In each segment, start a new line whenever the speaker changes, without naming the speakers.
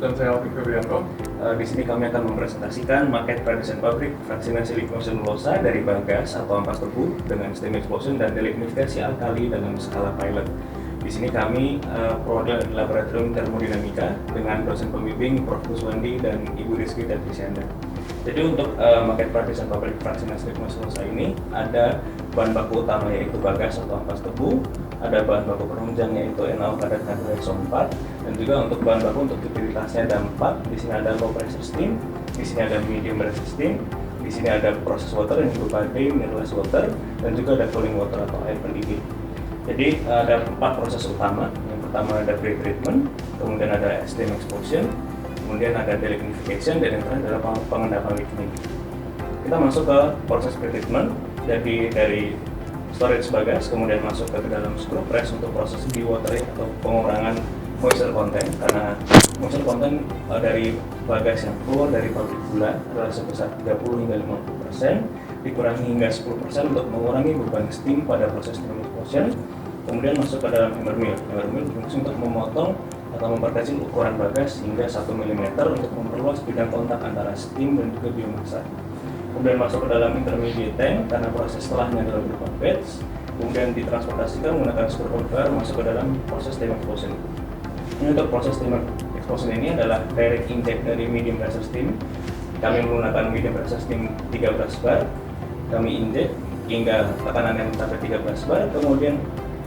dan saya Alvin Febrianto.
Di sini kami akan mempresentasikan market prediction pabrik vaksinasi lignoselulosa dari Bagas atau ampas tebu dengan steam explosion dan delignifikasi alkali dalam skala pilot. Di sini kami perwakilan dari laboratorium termodinamika dengan dosen pembimbing Prof. Kuswandi dan Ibu Rizky dan Trisyanda. Jadi untuk market prediction pabrik vaksinasi lignoselulosa ini ada bahan baku utama yaitu Bagas atau ampas tebu, ada bahan baku penunjang yaitu NaOH dan H2SO4, dan juga untuk bahan baku untuk utilitasnya ada 4. Di sini ada low pressure steam, di sini ada medium pressure steam, di sini ada process water yang berupa mirrorless water, dan juga ada cooling water atau air pendidih. Jadi ada 4 proses utama. Yang pertama ada pre-treatment, kemudian ada steam explosion, kemudian ada delignification, dan yang terakhir adalah pengendapan lignin. Kita masuk ke proses pre-treatment. Jadi dari storage Bagas kemudian masuk ke dalam screw press untuk proses dewatering atau pengurangan moisture content, karena moisture content dari Bagas yang keluar dari pabrik gula adalah sebesar 30 hingga 50%, dikurangi hingga 10% untuk mengurangi beban steam pada proses steam explosion. Kemudian masuk ke dalam hammer mill. Hammer mill berfungsi untuk memotong atau memperkecil ukuran Bagas hingga 1 mm untuk memperluas bidang kontak antara steam dan juga biomasa. Kemudian masuk ke dalam intermediate tank karena proses setelahnya adalah berupa batch. Kemudian ditransportasikan menggunakan screw conveyor masuk ke dalam proses steam explosion. Ini untuk proses steam explosion ini adalah direct inject dari medium pressure steam. Kami menggunakan medium pressure steam 13 bar. Kami inject hingga tekanan yang mencapai 13 bar, kemudian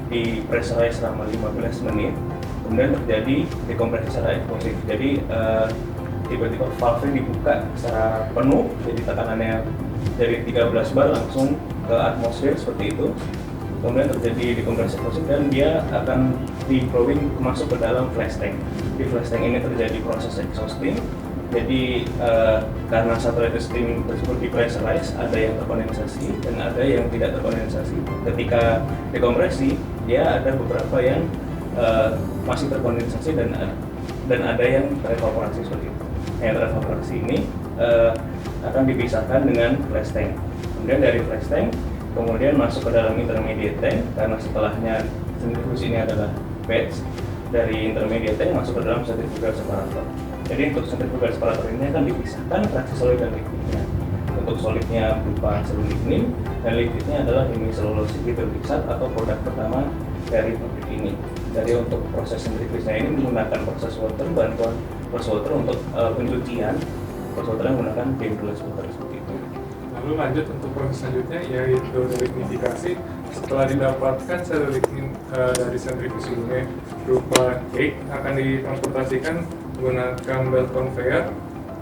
di pressurize selama 15 menit. Kemudian terjadi dekompresi secara eksplosif. Jadi tiba-tiba valve dibuka secara penuh, jadi tekanannya dari 13 bar langsung ke atmosfer seperti itu. Kemudian terjadi dekompresi eksplosif dan dia akan di-flowing masuk ke dalam flash tank. Di flash tank ini terjadi proses exhausting. Jadi karena saturated steam tersebut di-pressurize, ada yang terkondensasi dan ada yang tidak terkondensasi. Ketika dekompresi, dia ada beberapa yang masih terkondensasi dan ada yang terevaporasi seperti itu. Yang terevaporasi ini akan dipisahkan dengan flash tank. Kemudian dari flash tank kemudian masuk ke dalam intermediate tank, karena setelahnya centrifuge ini adalah batch. Dari intermediate tank masuk ke dalam centrifugal separator. Jadi untuk centrifugal separator ini akan dipisahkan fraksi solid dan liquidnya. Untuk solidnya berupa serum lignin dan liquidnya adalah hemiselulosic hidroliksat atau produk pertama dari pabrik ini. Jadi untuk proses centrifuge ini menggunakan proses water, bantuan proses water untuk pencucian. Proses water yang menggunakan mirrorless water seperti itu.
Lalu lanjut untuk proses selanjutnya yaitu delignifikasi. Setelah didapatkan sel lignin dari centrifuge ini berupa cake, akan ditransportasikan menggunakan belt conveyor,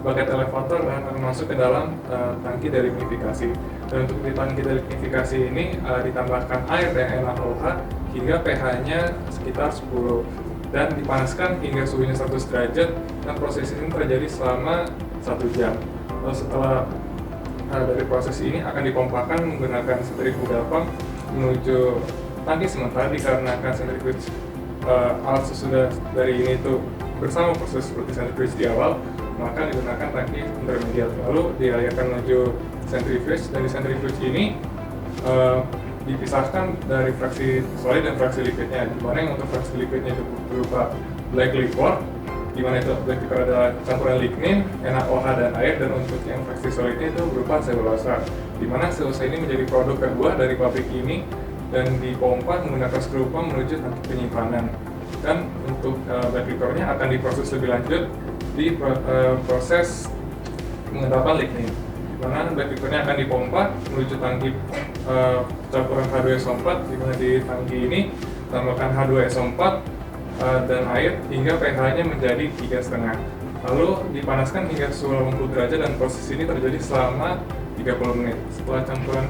bucket elevator, dan akan masuk ke dalam tangki delignifikasi. Dan untuk di tangki delignifikasi ini ditambahkan air dan NaOH hingga pH-nya sekitar 10 dan dipanaskan hingga suhunya 100 derajat, dan proses ini terjadi selama 1 jam. Lalu setelah dari proses ini akan dipompakan menggunakan centrifugal pump menuju tangki sementara, dikarenakan centrifuge alat sesudah dari ini itu bersama proses seperti centrifuge di awal, maka digunakan tangki intermediate lalu dialirkan menuju centrifuge. Dari centrifuge ini dipisahkan dari fraksi solid dan fraksi liquidnya, di mana yang untuk fraksi liquidnya itu berupa black liquor, di mana itu black liquor adalah campuran lignin, NaOH dan air, dan untuk yang fraksi solidnya itu berupa selulosa, di mana selulosa ini menjadi produk kedua dari pabrik ini dan dipompa menggunakan screw pump menuju tangki penyimpanan. Dan untuk black liquornya akan diproses lebih lanjut di proses pengendapan lignin, di mana black liquornya akan dipompa menuju tangki campuran H2SO4, di mana di tangki ini tambahkan H2SO4 dan air hingga pH-nya menjadi 3,5. Lalu dipanaskan hingga suhu 80 derajat dan proses ini terjadi selama 30 menit. Setelah campuran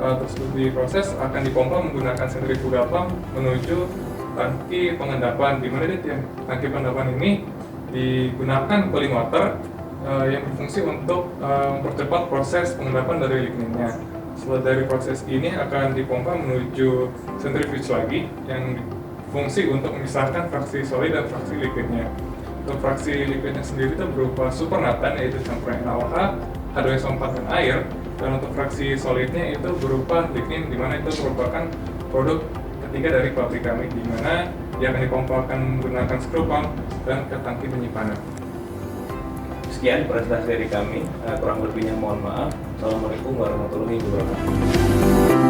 tersebut diproses, akan dipompa menggunakan centrifugal pump menuju tangki pengendapan, di mana di tangki pengendapan ini digunakan cooling water yang berfungsi untuk mempercepat proses pengendapan dari ligninnya. Setelah dari proses ini akan dipompa menuju centrifuge lagi yang fungsi untuk memisahkan fraksi solid dan fraksi liquidnya. Untuk fraksi liquidnya sendiri itu berupa supernatan, yaitu campuran NaOH, H2SO4 dan air, dan untuk fraksi solidnya itu berupa lignin, di mana itu merupakan produk ketiga dari pabrik kami, di mana dia akan dipompakan menggunakan screw pump dan ke tangki penyimpanan.
sekian presentasi dari kami. Kurang lebihnya mohon maaf. Assalamualaikum warahmatullahi wabarakatuh.